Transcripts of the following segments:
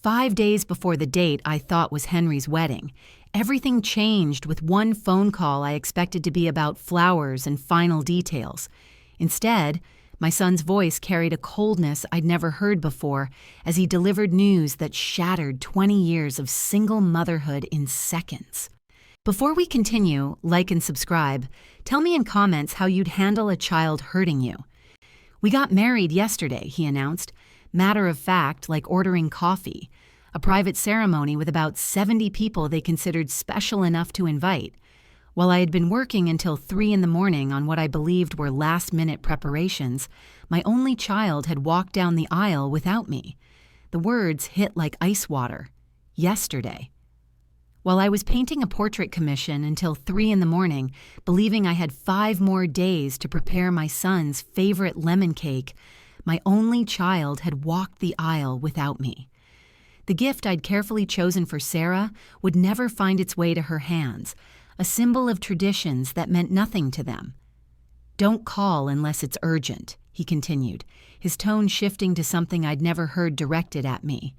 5 days before the date I thought was Henry's wedding, everything changed with one phone call I expected to be about flowers and final details. Instead, my son's voice carried a coldness I'd never heard before as he delivered news that shattered 20 years of single motherhood in seconds. Before we continue, like and subscribe. Tell me in comments how you'd handle a child hurting you. "We got married yesterday," he announced. Matter of fact, like ordering coffee. A private ceremony with about 70 people they considered special enough to invite. While I had been working until 3 in the morning on what I believed were last-minute preparations, my only child had walked down the aisle without me. The words hit like ice water. Yesterday. While I was painting a portrait commission until 3 in the morning, believing I had 5 more days to prepare my son's favorite lemon cake, my only child had walked the aisle without me. The gift I'd carefully chosen for Sarah would never find its way to her hands, a symbol of traditions that meant nothing to them. "Don't call unless it's urgent," he continued, his tone shifting to something I'd never heard directed at me.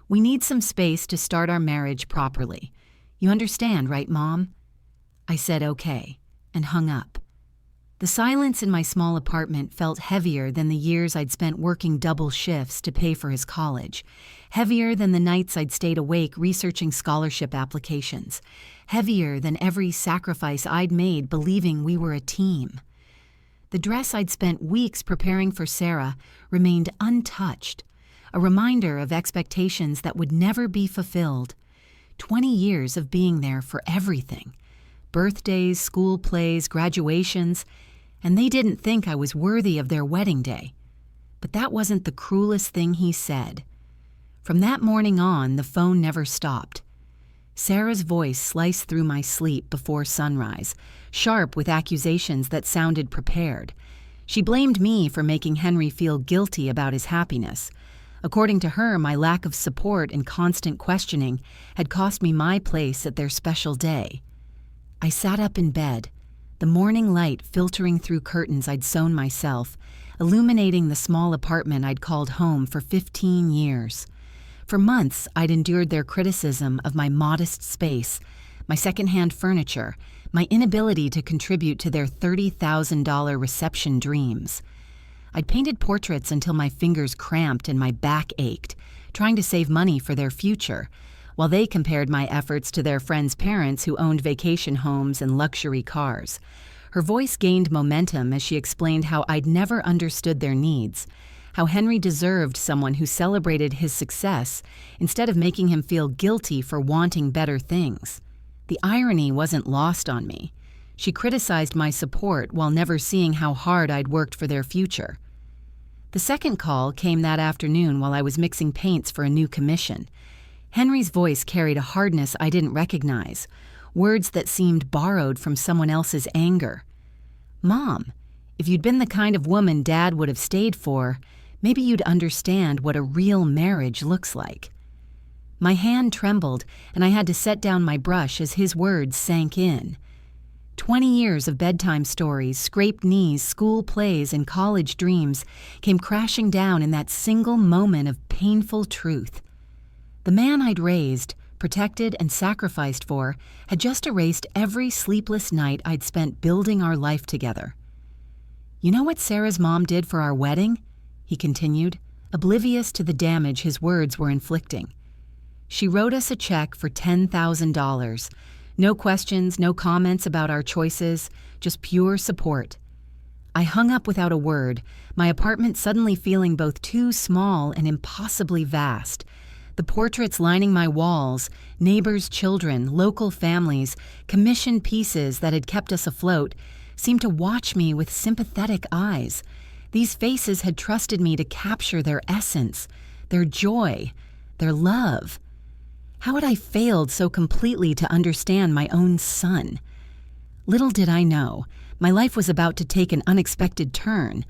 "We need some space to start our marriage properly. You understand, right, Mom?" I said okay, and hung up. The silence in my small apartment felt heavier than the years I'd spent working double shifts to pay for his college, heavier than the nights I'd stayed awake researching scholarship applications, heavier than every sacrifice I'd made believing we were a team. The dress I'd spent weeks preparing for Sarah remained untouched, a reminder of expectations that would never be fulfilled. 20 years of being there for everything. Birthdays, school plays, graduations, and they didn't think I was worthy of their wedding day. But that wasn't the cruelest thing he said. From that morning on, the phone never stopped. Sarah's voice sliced through my sleep before sunrise, sharp with accusations that sounded prepared. She blamed me for making Henry feel guilty about his happiness. According to her, my lack of support and constant questioning had cost me my place at their special day. I sat up in bed, the morning light filtering through curtains I'd sewn myself, illuminating the small apartment I'd called home for 15 years. For months, I'd endured their criticism of my modest space, my secondhand furniture, my inability to contribute to their $30,000 reception dreams. I'd painted portraits until my fingers cramped and my back ached, trying to save money for their future, while they compared my efforts to their friends' parents who owned vacation homes and luxury cars. Her voice gained momentum as she explained how I'd never understood their needs, how Henry deserved someone who celebrated his success instead of making him feel guilty for wanting better things. The irony wasn't lost on me. She criticized my support while never seeing how hard I'd worked for their future. The second call came that afternoon while I was mixing paints for a new commission. Henry's voice carried a hardness I didn't recognize, words that seemed borrowed from someone else's anger. "Mom, if you'd been the kind of woman Dad would have stayed for, maybe you'd understand what a real marriage looks like." My hand trembled, and I had to set down my brush as his words sank in. 20 years of bedtime stories, scraped knees, school plays, and college dreams came crashing down in that single moment of painful truth. The man I'd raised, protected, and sacrificed for had just erased every sleepless night I'd spent building our life together. "You know what Sarah's mom did for our wedding?" he continued, oblivious to the damage his words were inflicting. "She wrote us a check for $10,000. No questions, no comments about our choices, just pure support." I hung up without a word, my apartment suddenly feeling both too small and impossibly vast. The portraits lining my walls, neighbors' children, local families, commissioned pieces that had kept us afloat, seemed to watch me with sympathetic eyes. These faces had trusted me to capture their essence, their joy, their love. How had I failed so completely to understand my own son? Little did I know, my life was about to take an unexpected turn.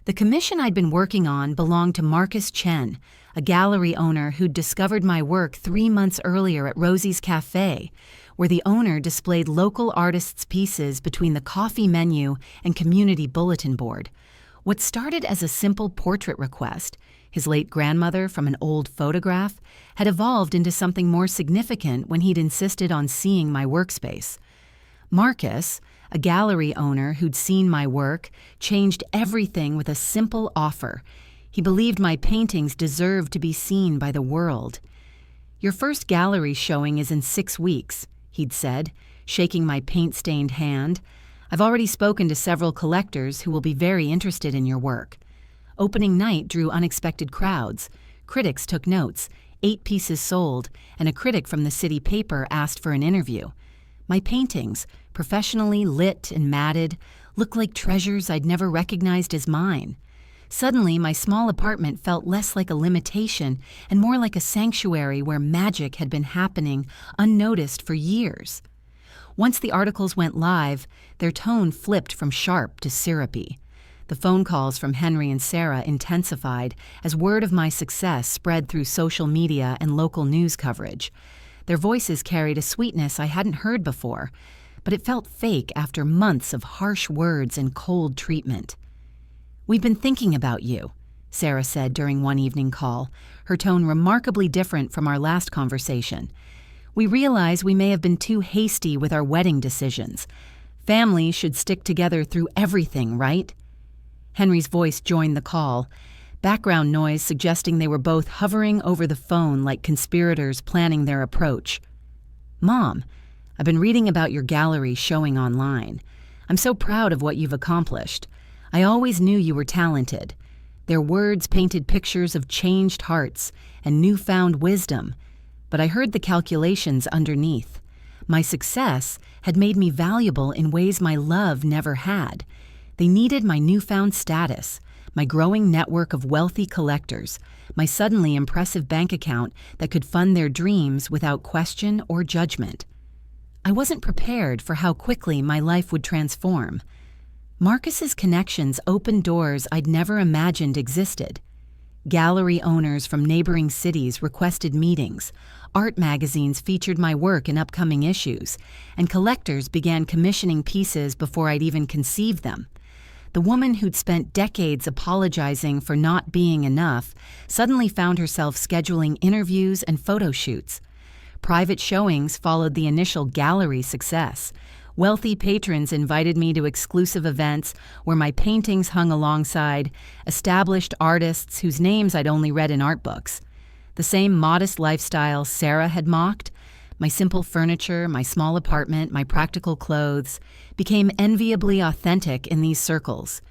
The commission I'd been working on belonged to Marcus Chen, a gallery owner who'd discovered my work 3 months earlier at Rosie's Cafe, where the owner displayed local artists' pieces between the coffee menu and community bulletin board. What started as a simple portrait request his late grandmother from an old photograph, had evolved into something more significant when he'd insisted on seeing my workspace. Marcus, a gallery owner who'd seen my work, changed everything with a simple offer. He believed my paintings deserved to be seen by the world. "Your first gallery showing is in 6 weeks," he'd said, shaking my paint-stained hand. "I've already spoken to several collectors who will be very interested in your work." Opening night drew unexpected crowds. Critics took notes, 8 pieces sold, and a critic from the city paper asked for an interview. My paintings, professionally lit and matted, looked like treasures I'd never recognized as mine. Suddenly, my small apartment felt less like a limitation and more like a sanctuary where magic had been happening unnoticed for years. Once the articles went live, their tone flipped from sharp to syrupy. The phone calls from Henry and Sarah intensified as word of my success spread through social media and local news coverage. Their voices carried a sweetness I hadn't heard before, but it felt fake after months of harsh words and cold treatment. "We've been thinking about you," Sarah said during one evening call, her tone remarkably different from our last conversation. "We realize we may have been too hasty with our wedding decisions. Families should stick together through everything, right?" Henry's voice joined the call, background noise suggesting they were both hovering over the phone like conspirators planning their approach. "Mom, I've been reading about your gallery showing online. I'm so proud of what you've accomplished. I always knew you were talented. Their words painted pictures of changed hearts and newfound wisdom, but I heard the calculations underneath. My success had made me valuable in ways my love never had. They needed my newfound status, my growing network of wealthy collectors, my suddenly impressive bank account that could fund their dreams without question or judgment. I wasn't prepared for how quickly my life would transform. Marcus's connections opened doors I'd never imagined existed. Gallery owners from neighboring cities requested meetings, art magazines featured my work in upcoming issues, and collectors began commissioning pieces before I'd even conceived them. The woman who'd spent decades apologizing for not being enough suddenly found herself scheduling interviews and photo shoots. Private showings followed the initial gallery success. Wealthy patrons invited me to exclusive events where my paintings hung alongside established artists whose names I'd only read in art books. The same modest lifestyle Sarah had mocked, my simple furniture, my small apartment, my practical clothes, became enviably authentic in these circles.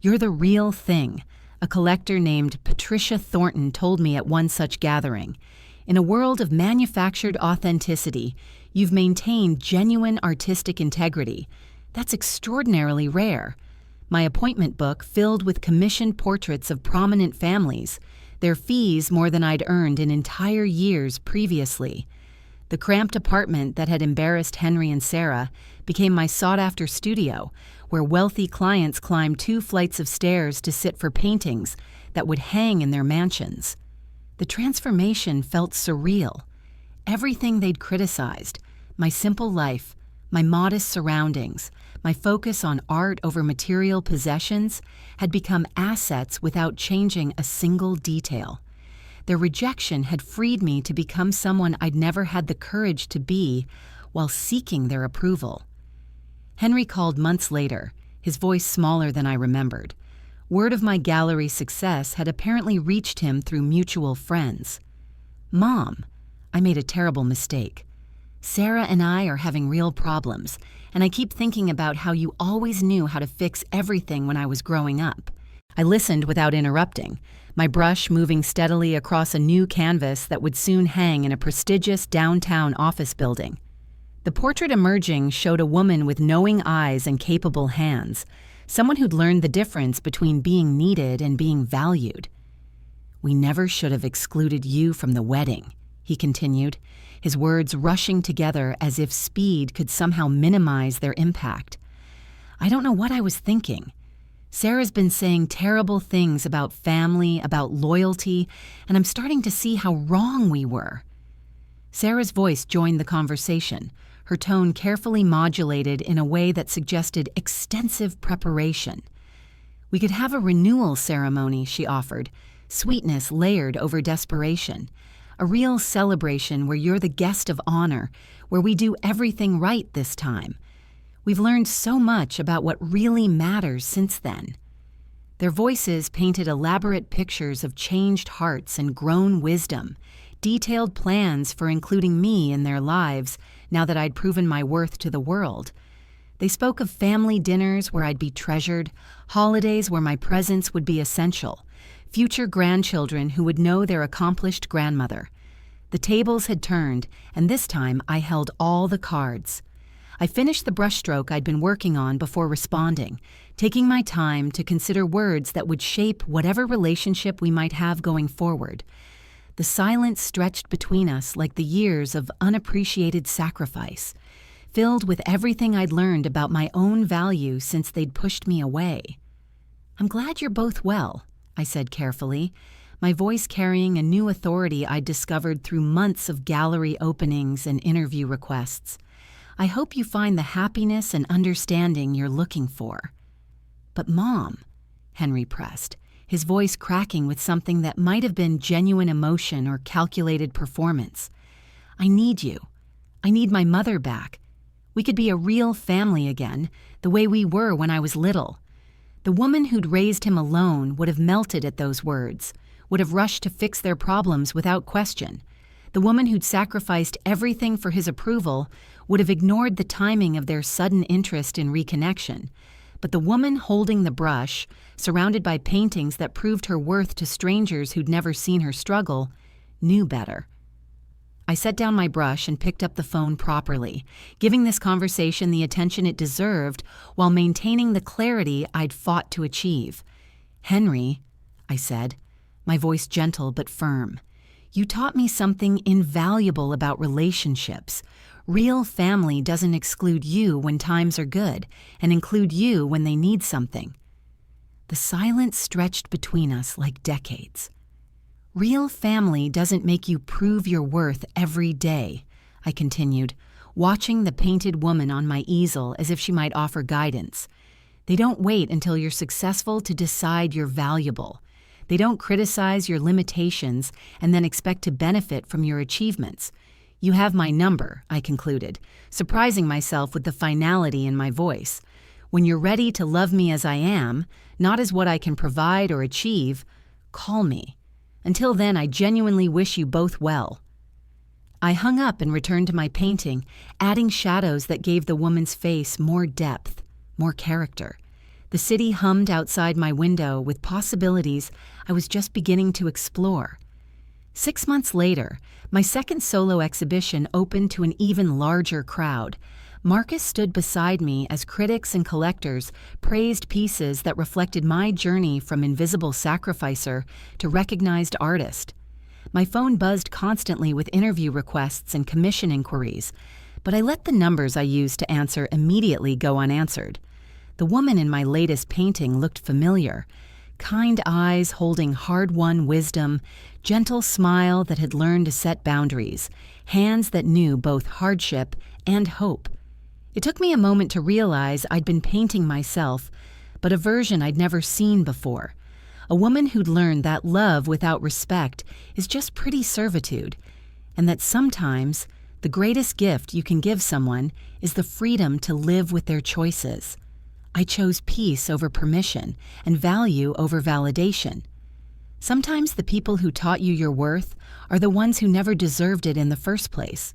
"You're the real thing," a collector named Patricia Thornton told me at one such gathering. "In a world of manufactured authenticity, you've maintained genuine artistic integrity. That's extraordinarily rare." My appointment book filled with commissioned portraits of prominent families, their fees more than I'd earned in entire years previously. The cramped apartment that had embarrassed Henry and Sarah became my sought-after studio, where wealthy clients climbed 2 flights of stairs to sit for paintings that would hang in their mansions. The transformation felt surreal. Everything they'd criticized, my simple life, my modest surroundings, my focus on art over material possessions, had become assets without changing a single detail. Their rejection had freed me to become someone I'd never had the courage to be while seeking their approval. Henry called months later, his voice smaller than I remembered. Word of my gallery success had apparently reached him through mutual friends. "Mom, I made a terrible mistake. Sarah and I are having real problems, and I keep thinking about how you always knew how to fix everything when I was growing up." I listened without interrupting, my brush moving steadily across a new canvas that would soon hang in a prestigious downtown office building. The portrait emerging showed a woman with knowing eyes and capable hands, someone who'd learned the difference between being needed and being valued. "We never should have excluded you from the wedding," he continued, his words rushing together as if speed could somehow minimize their impact. I don't know what I was thinking. Sarah's been saying terrible things about family, about loyalty, and I'm starting to see how wrong we were. Sarah's voice joined the conversation, her tone carefully modulated in a way that suggested extensive preparation. "We could have a renewal ceremony," she offered, sweetness layered over desperation, a real celebration where you're the guest of honor, where we do everything right this time. We've learned so much about what really matters since then. Their voices painted elaborate pictures of changed hearts and grown wisdom, detailed plans for including me in their lives now that I'd proven my worth to the world. They spoke of family dinners where I'd be treasured, holidays where my presence would be essential, future grandchildren who would know their accomplished grandmother. The tables had turned, and this time I held all the cards. I finished the brushstroke I'd been working on before responding, taking my time to consider words that would shape whatever relationship we might have going forward. The silence stretched between us like the years of unappreciated sacrifice, filled with everything I'd learned about my own value since they'd pushed me away. "I'm glad you're both well," I said carefully, my voice carrying a new authority I'd discovered through months of gallery openings and interview requests. "I hope you find the happiness and understanding you're looking for." "But Mom," Henry pressed, his voice cracking with something that might have been genuine emotion or calculated performance. "I need you. I need my mother back. We could be a real family again, the way we were when I was little." The woman who'd raised him alone would have melted at those words, would have rushed to fix their problems without question. The woman who'd sacrificed everything for his approval would have ignored the timing of their sudden interest in reconnection. But the woman holding the brush, surrounded by paintings that proved her worth to strangers who'd never seen her struggle, knew better. I set down my brush and picked up the phone properly, giving this conversation the attention it deserved while maintaining the clarity I'd fought to achieve. "Henry," I said, my voice gentle but firm, "you taught me something invaluable about relationships. Real family doesn't exclude you when times are good and include you when they need something." The silence stretched between us like decades. "Real family doesn't make you prove your worth every day," I continued, watching the painted woman on my easel as if she might offer guidance. "They don't wait until you're successful to decide you're valuable. They don't criticize your limitations and then expect to benefit from your achievements. You have my number," I concluded, surprising myself with the finality in my voice. "When you're ready to love me as I am, not as what I can provide or achieve, call me. Until then, I genuinely wish you both well." I hung up and returned to my painting, adding shadows that gave the woman's face more depth, more character. The city hummed outside my window with possibilities I was just beginning to explore. 6 months later, my second solo exhibition opened to an even larger crowd. Marcus stood beside me as critics and collectors praised pieces that reflected my journey from invisible sacrificer to recognized artist. My phone buzzed constantly with interview requests and commission inquiries, but I let the numbers I used to answer immediately go unanswered. The woman in my latest painting looked familiar. Kind eyes holding hard-won wisdom, gentle smile that had learned to set boundaries, hands that knew both hardship and hope. It took me a moment to realize I'd been painting myself, but a version I'd never seen before. A woman who'd learned that love without respect is just pretty servitude, and that sometimes the greatest gift you can give someone is the freedom to live with their choices. I chose peace over permission and value over validation. Sometimes the people who taught you your worth are the ones who never deserved it in the first place.